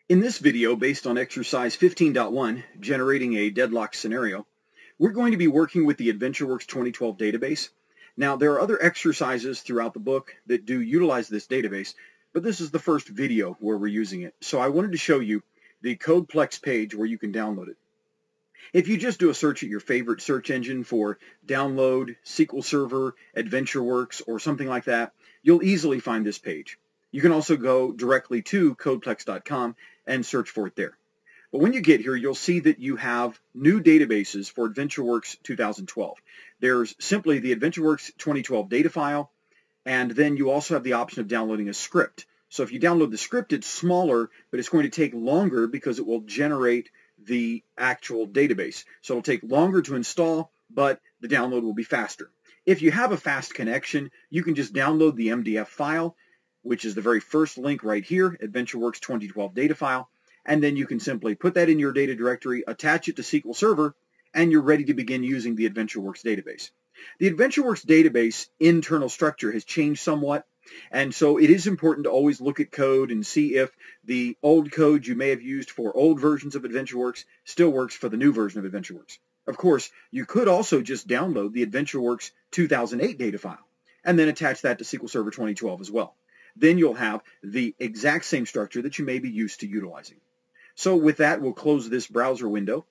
In this video, based on exercise 15.1, generating a deadlock scenario, we're going to be working with the AdventureWorks 2012 database. Now, there are other exercises throughout the book that do utilize this database, but this is the first video where we're using it. So I wanted to show you the CodePlex page where you can download it. If you just do a search at your favorite search engine for download, SQL Server, AdventureWorks, or something like that, you'll easily find this page. You can also go directly to codeplex.com and search for it there. But when you get here, you'll see that you have new databases for AdventureWorks 2012. There's simply the AdventureWorks 2012 data file, and then you also have the option of downloading a script. So if you download the script, it's smaller, but it's going to take longer because it will generate the actual database. So it'll take longer to install, but the download will be faster. If you have a fast connection, you can just download the MDF file, which is the very first link right here, AdventureWorks 2012 data file, and then you can simply put that in your data directory, attach it to SQL Server, and you're ready to begin using the AdventureWorks database. The AdventureWorks database internal structure has changed somewhat, and so it is important to always look at code and see if the old code you may have used for old versions of AdventureWorks still works for the new version of AdventureWorks. Of course, you could also just download the AdventureWorks 2008 data file and then attach that to SQL Server 2012 as well. Then you'll have the exact same structure that you may be used to utilizing. So with that, we'll close this browser window.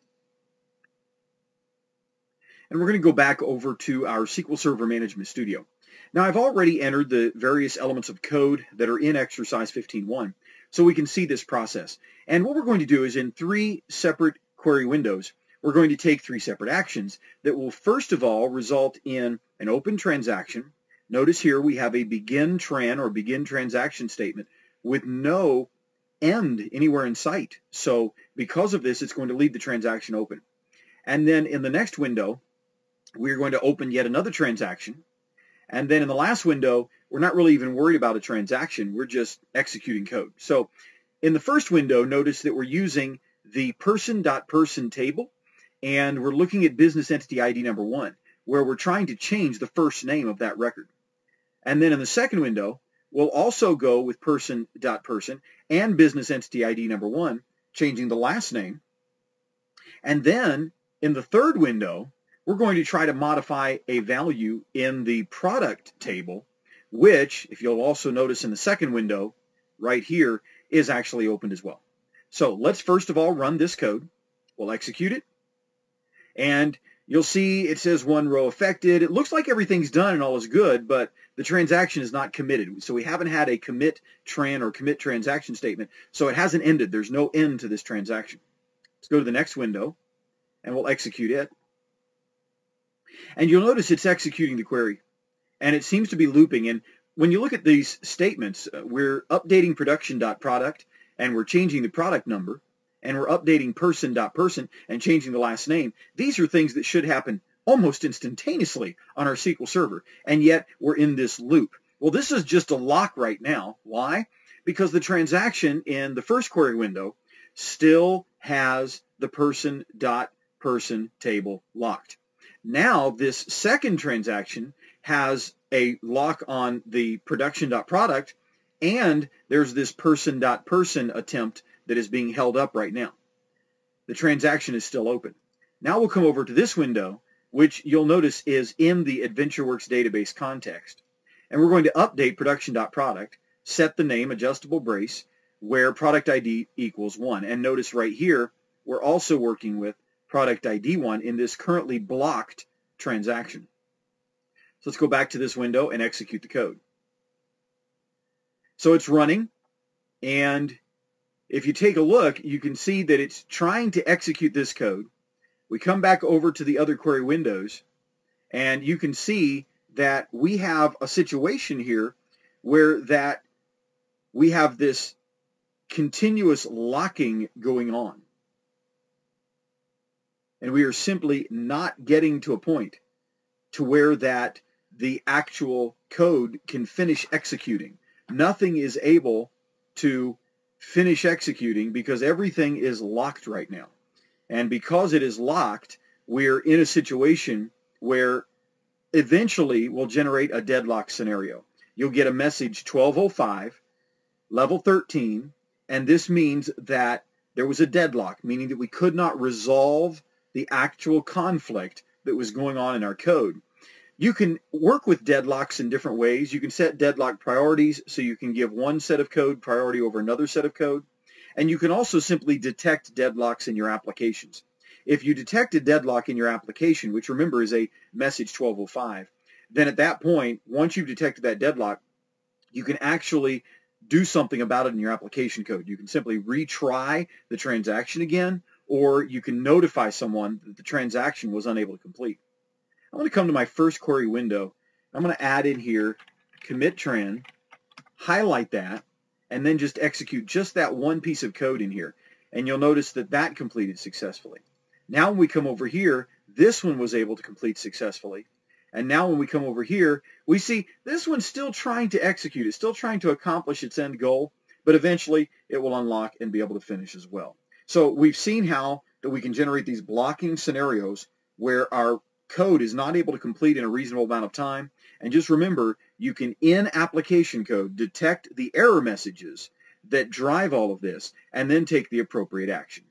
And we're going to go back over to our SQL Server Management Studio. Now, I've already entered the various elements of code that are in exercise 15.1, so we can see this process. And what we're going to do is in three separate query windows, we're going to take three separate actions that will first of all result in an open transaction. Notice here we have a begin transaction statement with no end anywhere in sight. So because of this, it's going to leave the transaction open. And then in the next window, we're going to open yet another transaction. And then in the last window, we're not really even worried about a transaction. We're just executing code. So in the first window, notice that we're using the person.person table, and we're looking at business entity ID number 1, where we're trying to change the first name of that record. And then in the second window, we'll also go with person.person and business entity ID number 1, changing the last name. And then in the third window, we're going to try to modify a value in the product table, which, if you'll also notice in the second window, right here, is actually opened as well. So let's first of all run this code. We'll execute it. And you'll see it says one row affected. It looks like everything's done and all is good, but the transaction is not committed. So we haven't had a commit transaction statement. So it hasn't ended. There's no end to this transaction. Let's go to the next window, and we'll execute it. And you'll notice it's executing the query, and it seems to be looping. And when you look at these statements, we're updating production.product, and we're changing the product number, and we're updating person.person and changing the last name. These are things that should happen almost instantaneously on our SQL Server, and yet we're in this loop. Well, this is just a lock right now. Why? Because the transaction in the first query window still has the person.person table locked. Now this second transaction has a lock on the production.product, and there's this person.person attempt that is being held up right now. The transaction is still open. Now we'll come over to this window, which you'll notice is in the AdventureWorks database context. And we're going to update production.product, set the name adjustable brace, where product ID equals 1. And notice right here, we're also working with product ID 1 in this currently blocked transaction. So let's go back to this window and execute the code. So it's running, and if you take a look, you can see that it's trying to execute this code. We come back over to the other query windows, and you can see that we have a situation here where we have this continuous locking going on. And we are simply not getting to a point to where that the actual code can finish executing. Nothing is able to finish executing because everything is locked right now. And because it is locked, we're in a situation where eventually we'll generate a deadlock scenario. You'll get a message 1205, level 13, and this means that there was a deadlock, meaning that we could not resolve the actual conflict that was going on in our code. You can work with deadlocks in different ways. You can set deadlock priorities so you can give one set of code priority over another set of code. And you can also simply detect deadlocks in your applications. If you detect a deadlock in your application, which remember is a message 1205, then at that point, once you've detected that deadlock, you can actually do something about it in your application code. You can simply retry the transaction again, or you can notify someone that the transaction was unable to complete. I'm going to come to my first query window. I'm going to add in here commit trend, highlight that, and then just execute just that one piece of code in here. And you'll notice that that completed successfully. Now when we come over here, this one was able to complete successfully. And now when we come over here, we see this one's still trying to execute. It's still trying to accomplish its end goal, but eventually it will unlock and be able to finish as well. So we've seen how that we can generate these blocking scenarios where our code is not able to complete in a reasonable amount of time. And just remember, you can, in application code, detect the error messages that drive all of this and then take the appropriate action.